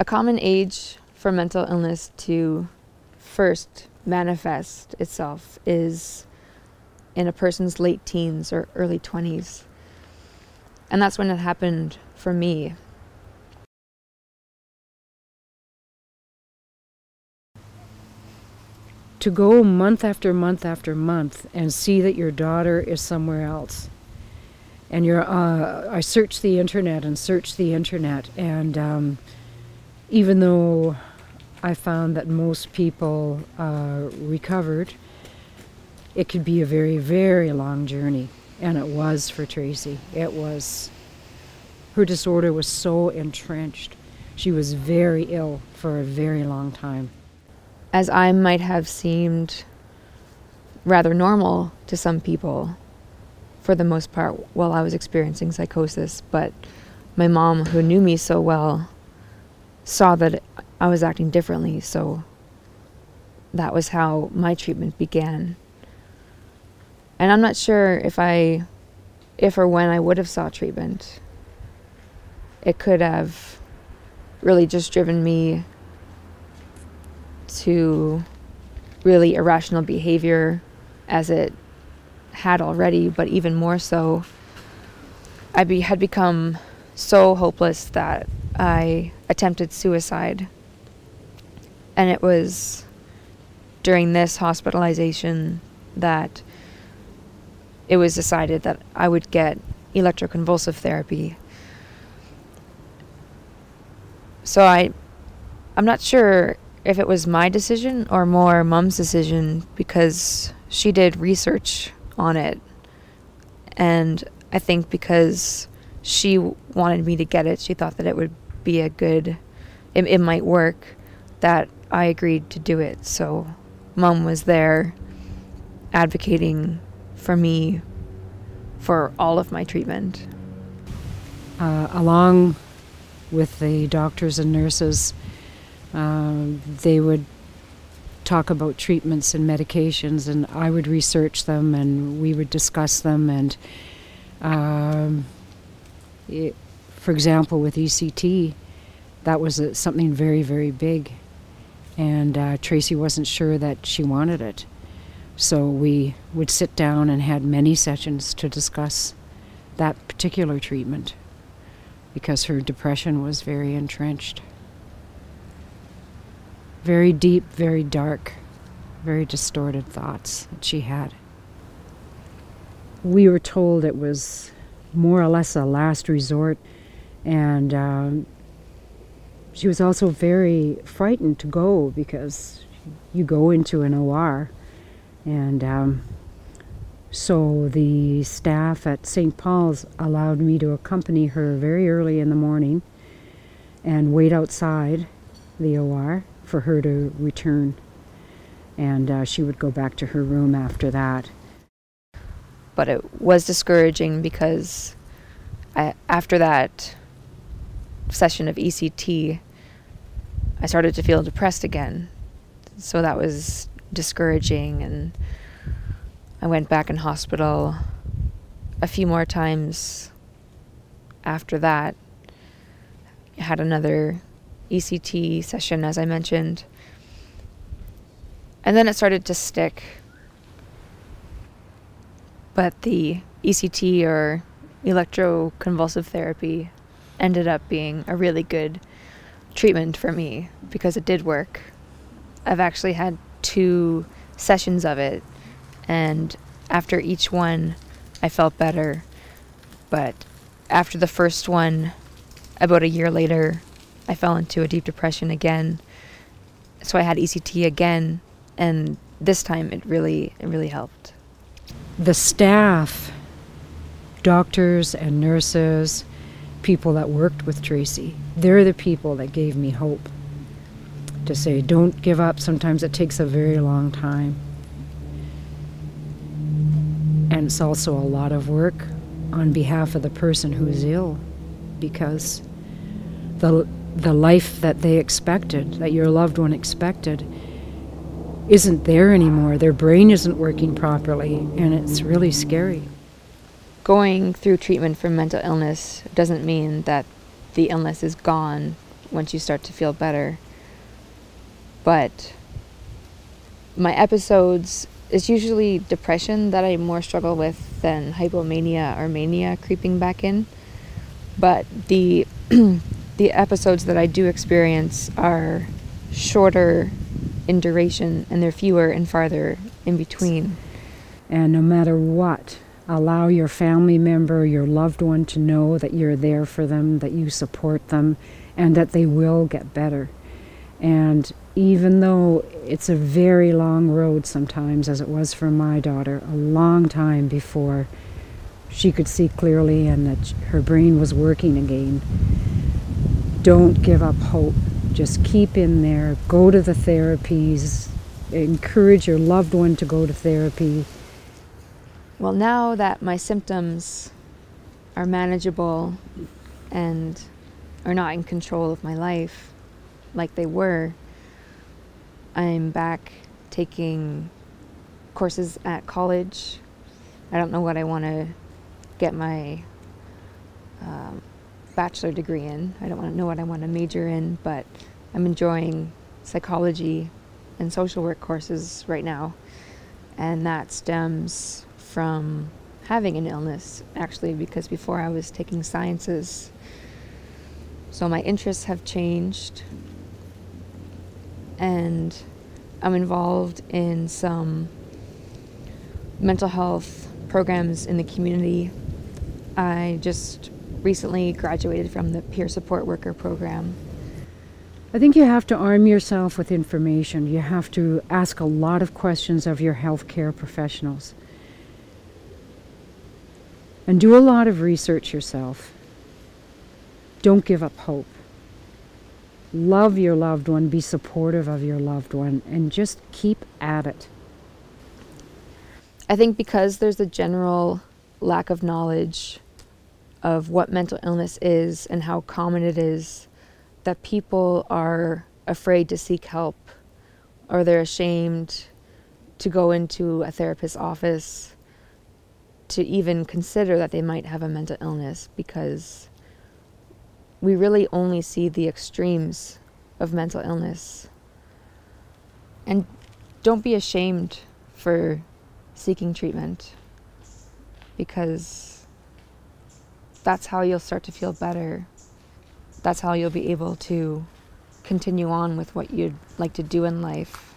A common age for mental illness to first manifest itself is in a person's late teens or early 20s. And that's when it happened for me. To go month after month after month and see that your daughter is somewhere else. And I searched the internet, and even though I found that most people recovered, it could be a very, very long journey. And it was for Tracy. It was, her disorder was so entrenched. She was very ill for a very long time. As I might have seemed rather normal to some people for the most part while I was experiencing psychosis, but my mom, who knew me so well, saw that I was acting differently, so that was how my treatment began. And I'm not sure if or when I would have sought treatment. It could have really just driven me to really irrational behavior, as it had already, but even more so. I had become so hopeless that I attempted suicide. And it was during this hospitalization that it was decided that I would get electroconvulsive therapy. So I'm not sure if it was my decision or more Mom's decision, because she did research on it. And I think because she wanted me to get it, she thought that it would be it might work, that I agreed to do it. So Mom was there advocating for me for all of my treatment. Along with the doctors and nurses, they would talk about treatments and medications, and I would research them and we would discuss them. And for example, with ECT, that was something very, very big, and Tracy wasn't sure that she wanted it. So we would sit down and had many sessions to discuss that particular treatment, because her depression was very entrenched. Very deep, very dark, very distorted thoughts that she had. We were told it was more or less a last resort, and she was also very frightened to go, because you go into an OR, and so the staff at St. Paul's allowed me to accompany her very early in the morning and wait outside the OR for her to return, and she would go back to her room after that. But it was discouraging, because after that session of ECT, I started to feel depressed again. So that was discouraging, and I went back in hospital a few more times after that. I had another ECT session, as I mentioned, and then it started to stick. But the ECT, or electroconvulsive therapy, ended up being a really good treatment for me, because it did work. I've actually had 2 sessions of it, and after each one I felt better. But after the first one, about a year later, I fell into a deep depression again. So I had ECT again, and this time it really helped. The staff, doctors and nurses, people that worked with Tracy, they're the people that gave me hope. To say, don't give up. Sometimes it takes a very long time. And it's also a lot of work on behalf of the person who's ill, because the life that they expected, that your loved one expected, isn't there anymore. Their brain isn't working properly, and it's really scary. Going through treatment for mental illness doesn't mean that the illness is gone once you start to feel better. But my episodes, it's usually depression that I more struggle with than hypomania or mania creeping back in. But the the episodes that I do experience are shorter in duration, and they're fewer and farther in between. And no matter what, allow your family member, your loved one to know that you're there for them, that you support them, and that they will get better. And even though it's a very long road sometimes, as it was for my daughter, a long time before she could see clearly and that her brain was working again, don't give up hope. Just keep in there. Go to the therapies. Encourage your loved one to go to therapy. Well, now that my symptoms are manageable and are not in control of my life like they were, I'm back taking courses at college. I don't know what I want to get my bachelor degree in. I don't want to know what I want to major in, but I'm enjoying psychology and social work courses right now. And that stems from having an illness, actually, because before I was taking sciences. So my interests have changed, and I'm involved in some mental health programs in the community. I just recently graduated from the peer support worker program. I think you have to arm yourself with information. You have to ask a lot of questions of your healthcare professionals. And do a lot of research yourself. Don't give up hope. Love your loved one, be supportive of your loved one, and just keep at it. I think because there's a general lack of knowledge of what mental illness is and how common it is, that people are afraid to seek help, or they're ashamed to go into a therapist's office to even consider that they might have a mental illness, because we really only see the extremes of mental illness. And don't be ashamed for seeking treatment, because that's how you'll start to feel better. That's how you'll be able to continue on with what you'd like to do in life.